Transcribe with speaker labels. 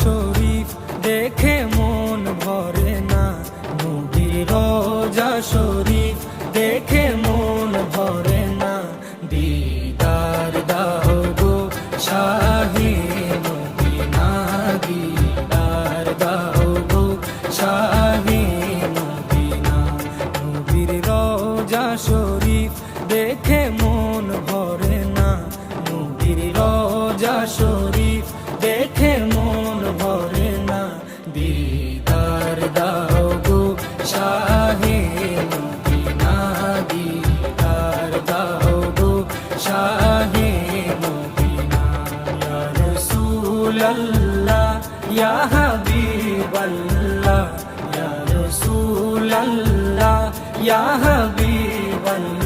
Speaker 1: শরীফ দেখে মন ভরে না, নবীর রওজা শরীফ দেখে মন ভরে না। দিদার দাও গো শাহে মদিনা, দিদার দাও গো শাহে মদিনা। নবীর রওজা শরীফ দেখে মন ভরে না, নবীর রওজা শরীফ দেখে মন ভরে না। দিদার দাও গো শাহে মদিনা, দিদার দাও গো শাহে মদিনা। ইয়া রাসূলাল্লাহ ইয়া হাবিবাল্লাহ, ইয়া রাসূলাল্লাহ ইয়া হাবিবাল্লাহ।